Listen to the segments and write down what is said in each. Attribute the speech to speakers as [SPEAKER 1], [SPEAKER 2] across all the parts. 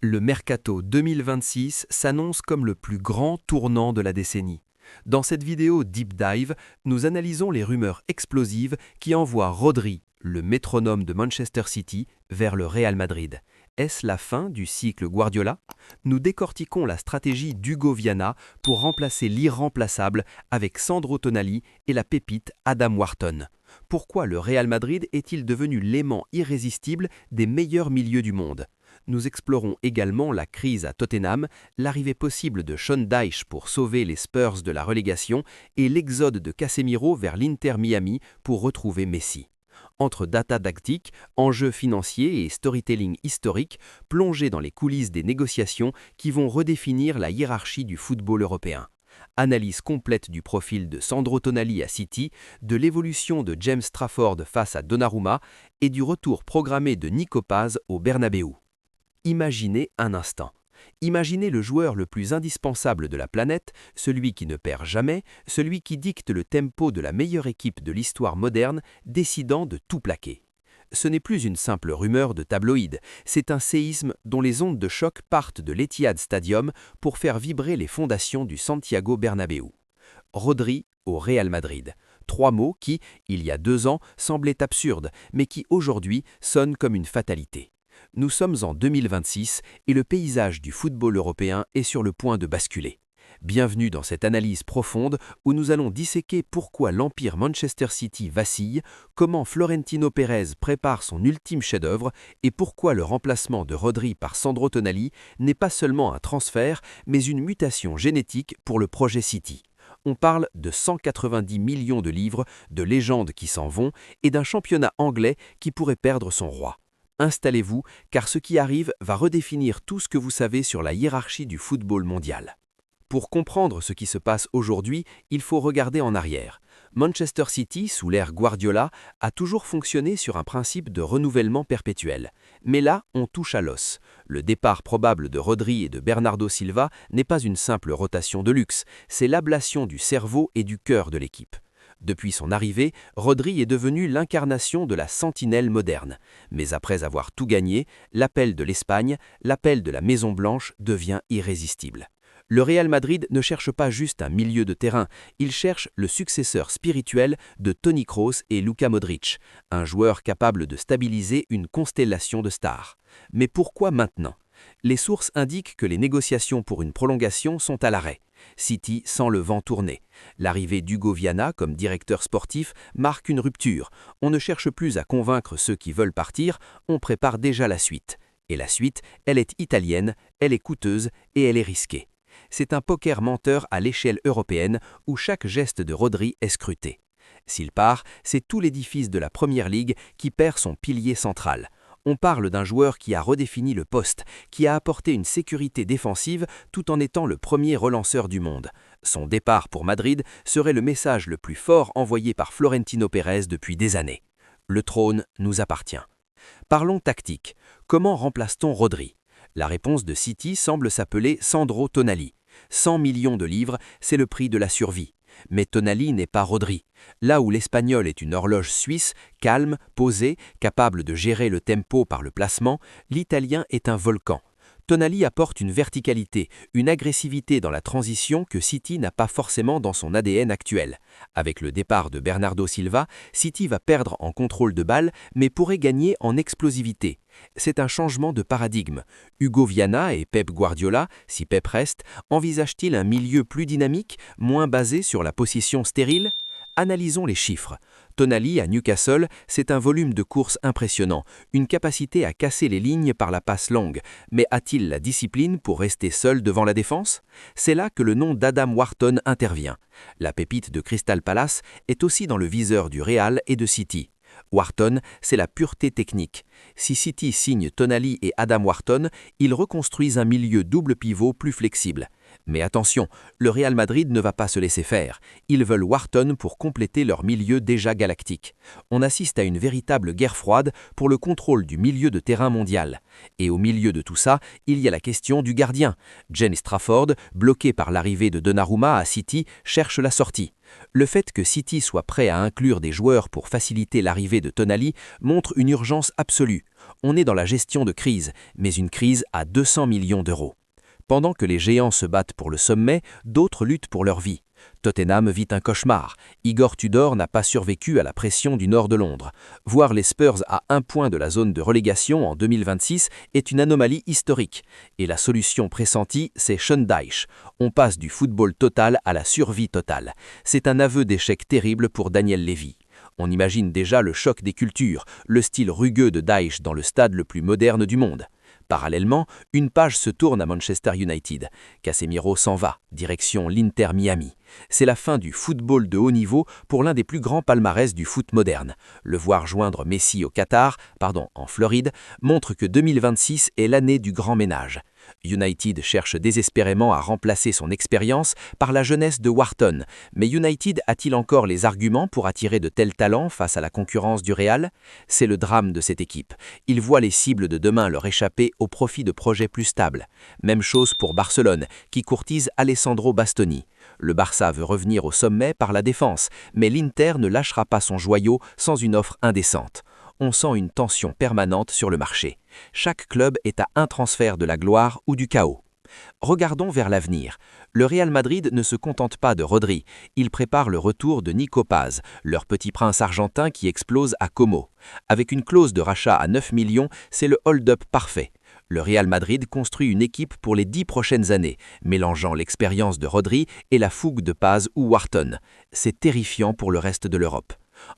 [SPEAKER 1] Le Mercato 2026 s'annonce comme le plus grand tournant de la décennie. Dans cette vidéo Deep Dive, nous analysons les rumeurs explosives qui envoient Rodri, le métronome de Manchester City, vers le Real Madrid. Est-ce la fin du cycle Guardiola? Nous décortiquons la stratégie d'Hugo Viana pour remplacer l'irremplaçable avec Sandro Tonali et la pépite Adam Wharton. Pourquoi le Real Madrid est-il devenu l'aimant irrésistible des meilleurs milieux du monde? Nous explorons également la crise à Tottenham, l'arrivée possible de Sean Dyche pour sauver les Spurs de la relégation et l'exode de Casemiro vers l'Inter Miami pour retrouver Messi. Entre data tactique, enjeux financiers et storytelling historique, plongez dans les coulisses des négociations qui vont redéfinir la hiérarchie du football européen. Analyse complète du profil de Sandro Tonali à City, de l'évolution de James Trafford face à Donnarumma et du retour programmé de Nico Paz au Bernabéu. Imaginez un instant. Imaginez le joueur le plus indispensable de la planète, celui qui ne perd jamais, celui qui dicte le tempo de la meilleure équipe de l'histoire moderne, décidant de tout plaquer. Ce n'est plus une simple rumeur de tabloïd, c'est un séisme dont les ondes de choc partent de l'Etihad Stadium pour faire vibrer les fondations du Santiago Bernabéu. Rodri au Real Madrid. 3 mots qui, il y a 2 ans, semblaient absurdes, mais qui aujourd'hui sonnent comme une fatalité. Nous sommes en 2026 et le paysage du football européen est sur le point de basculer. Bienvenue dans cette analyse profonde où nous allons disséquer pourquoi l'empire Manchester City vacille, comment Florentino Pérez prépare son ultime chef-d'œuvre et pourquoi le remplacement de Rodri par Sandro Tonali n'est pas seulement un transfert, mais une mutation génétique pour le projet City. On parle de 190 millions de livres, de légendes qui s'en vont et d'un championnat anglais qui pourrait perdre son roi. Installez-vous, car ce qui arrive va redéfinir tout ce que vous savez sur la hiérarchie du football mondial. Pour comprendre ce qui se passe aujourd'hui, il faut regarder en arrière. Manchester City, sous l'ère Guardiola, a toujours fonctionné sur un principe de renouvellement perpétuel. Mais là, on touche à l'os. Le départ probable de Rodri et de Bernardo Silva n'est pas une simple rotation de luxe, c'est l'ablation du cerveau et du cœur de l'équipe. Depuis son arrivée, Rodri est devenu l'incarnation de la sentinelle moderne. Mais après avoir tout gagné, l'appel de l'Espagne, l'appel de la Maison-Blanche devient irrésistible. Le Real Madrid ne cherche pas juste un milieu de terrain, il cherche le successeur spirituel de Toni Kroos et Luka Modric, un joueur capable de stabiliser une constellation de stars. Mais pourquoi maintenant? Les sources indiquent que les négociations pour une prolongation sont à l'arrêt. City sent le vent tourner. L'arrivée d'Hugo Viana comme directeur sportif marque une rupture. On ne cherche plus à convaincre ceux qui veulent partir, on prépare déjà la suite. Et la suite, elle est italienne, elle est coûteuse et elle est risquée. C'est un poker menteur à l'échelle européenne où chaque geste de Rodri est scruté. S'il part, c'est tout l'édifice de la Première Ligue qui perd son pilier central. On parle d'un joueur qui a redéfini le poste, qui a apporté une sécurité défensive tout en étant le premier relanceur du monde. Son départ pour Madrid serait le message le plus fort envoyé par Florentino Pérez depuis des années. Le trône nous appartient. Parlons tactique. Comment remplace-t-on Rodri? La réponse de City semble s'appeler Sandro Tonali. 100 millions de livres, c'est le prix de la survie. Mais Tonali n'est pas Rodri. Là où l'Espagnol est une horloge suisse, calme, posée, capable de gérer le tempo par le placement, l'Italien est un volcan. Tonali apporte une verticalité, une agressivité dans la transition que City n'a pas forcément dans son ADN actuel. Avec le départ de Bernardo Silva, City va perdre en contrôle de balle, mais pourrait gagner en explosivité. C'est un changement de paradigme. Hugo Viana et Pep Guardiola, si Pep reste, envisagent-ils un milieu plus dynamique, moins basé sur la possession stérile? Analysons les chiffres. Tonali à Newcastle, c'est un volume de course impressionnant, une capacité à casser les lignes par la passe longue. Mais a-t-il la discipline pour rester seul devant la défense? C'est là que le nom d'Adam Wharton intervient. La pépite de Crystal Palace est aussi dans le viseur du Real et de City. Wharton, c'est la pureté technique. Si City signe Tonali et Adam Wharton, ils reconstruisent un milieu double pivot plus flexible. Mais attention, le Real Madrid ne va pas se laisser faire. Ils veulent Wharton pour compléter leur milieu déjà galactique. On assiste à une véritable guerre froide pour le contrôle du milieu de terrain mondial. Et au milieu de tout ça, il y a la question du gardien. James Trafford, bloqué par l'arrivée de Donnarumma à City, cherche la sortie. Le fait que City soit prêt à inclure des joueurs pour faciliter l'arrivée de Tonali montre une urgence absolue. On est dans la gestion de crise, mais une crise à 200 millions d'euros. Pendant que les géants se battent pour le sommet, d'autres luttent pour leur vie. Tottenham vit un cauchemar. Igor Tudor n'a pas survécu à la pression du nord de Londres. Voir les Spurs à 1 point de la zone de relégation en 2026 est une anomalie historique. Et la solution pressentie, c'est Sean Dyche. On passe du football total à la survie totale. C'est un aveu d'échec terrible pour Daniel Levy. On imagine déjà le choc des cultures, le style rugueux de Dyche dans le stade le plus moderne du monde. Parallèlement, une page se tourne à Manchester United. Casemiro s'en va, direction l'Inter Miami. C'est la fin du football de haut niveau pour l'un des plus grands palmarès du foot moderne. Le voir joindre Messi en Floride, montre que 2026 est l'année du grand ménage. United cherche désespérément à remplacer son expérience par la jeunesse de Wharton, mais United a-t-il encore les arguments pour attirer de tels talents face à la concurrence du Real? C'est le drame de cette équipe. Ils voient les cibles de demain leur échapper au profit de projets plus stables. Même chose pour Barcelone, qui courtise Alessandro Bastoni. Le Barça veut revenir au sommet par la défense, mais l'Inter ne lâchera pas son joyau sans une offre indécente. On sent une tension permanente sur le marché. Chaque club est à un transfert de la gloire ou du chaos. Regardons vers l'avenir. Le Real Madrid ne se contente pas de Rodri. Il prépare le retour de Nico Paz, leur petit prince argentin qui explose à Como. Avec une clause de rachat à 9 millions, c'est le hold-up parfait. Le Real Madrid construit une équipe pour les 10 prochaines années, mélangeant l'expérience de Rodri et la fougue de Paz ou Wharton. C'est terrifiant pour le reste de l'Europe.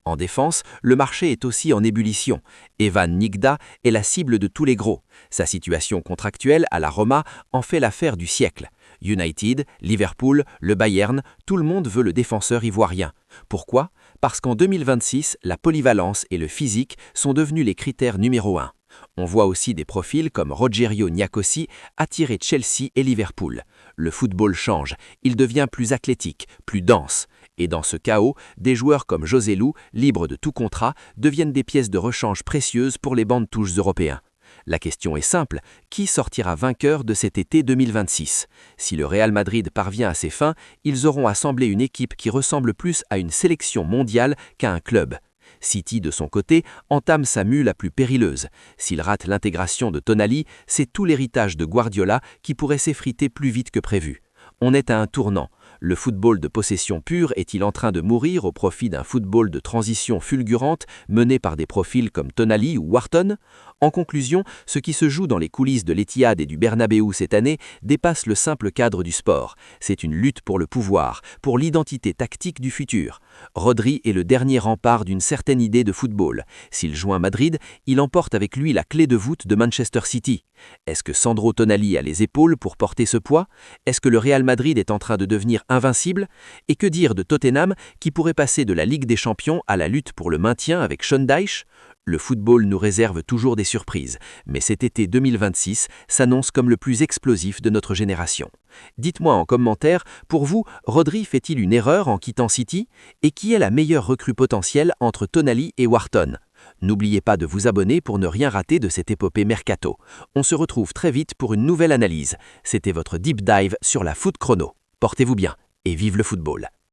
[SPEAKER 1] En défense, le marché est aussi en ébullition. Evan Nigda est la cible de tous les gros. Sa situation contractuelle à la Roma en fait l'affaire du siècle. United, Liverpool, le Bayern, tout le monde veut le défenseur ivoirien. Pourquoi? Parce qu'en 2026, la polyvalence et le physique sont devenus les critères numéro 1. On voit aussi des profils comme Rogerio Niakosi attirer Chelsea et Liverpool. Le football change, il devient plus athlétique, plus dense. Et dans ce chaos, des joueurs comme Joselu, libres de tout contrat, deviennent des pièces de rechange précieuses pour les bancs de touches européens. La question est simple, qui sortira vainqueur de cet été 2026? Si le Real Madrid parvient à ses fins, ils auront assemblé une équipe qui ressemble plus à une sélection mondiale qu'à un club. City, de son côté, entame sa mue la plus périleuse. S'il rate l'intégration de Tonali, c'est tout l'héritage de Guardiola qui pourrait s'effriter plus vite que prévu. On est à un tournant. Le football de possession pure est-il en train de mourir au profit d'un football de transition fulgurante mené par des profils comme Tonali ou Wharton? En conclusion, ce qui se joue dans les coulisses de l'Etihad et du Bernabéu cette année dépasse le simple cadre du sport. C'est une lutte pour le pouvoir, pour l'identité tactique du futur. Rodri est le dernier rempart d'une certaine idée de football. S'il joint Madrid, il emporte avec lui la clé de voûte de Manchester City. Est-ce que Sandro Tonali a les épaules pour porter ce poids? Est-ce que le Real Madrid est en train de devenir invincible? Et que dire de Tottenham qui pourrait passer de la Ligue des Champions à la lutte pour le maintien avec Sean Dyche? Le football nous réserve toujours des surprises, mais cet été 2026 s'annonce comme le plus explosif de notre génération. Dites-moi en commentaire, pour vous, Rodri fait-il une erreur en quittant City? Et qui est la meilleure recrue potentielle entre Tonali et Wharton? N'oubliez pas de vous abonner pour ne rien rater de cette épopée Mercato. On se retrouve très vite pour une nouvelle analyse. C'était votre Deep Dive sur la Foot Chrono. Portez-vous bien et vive le football!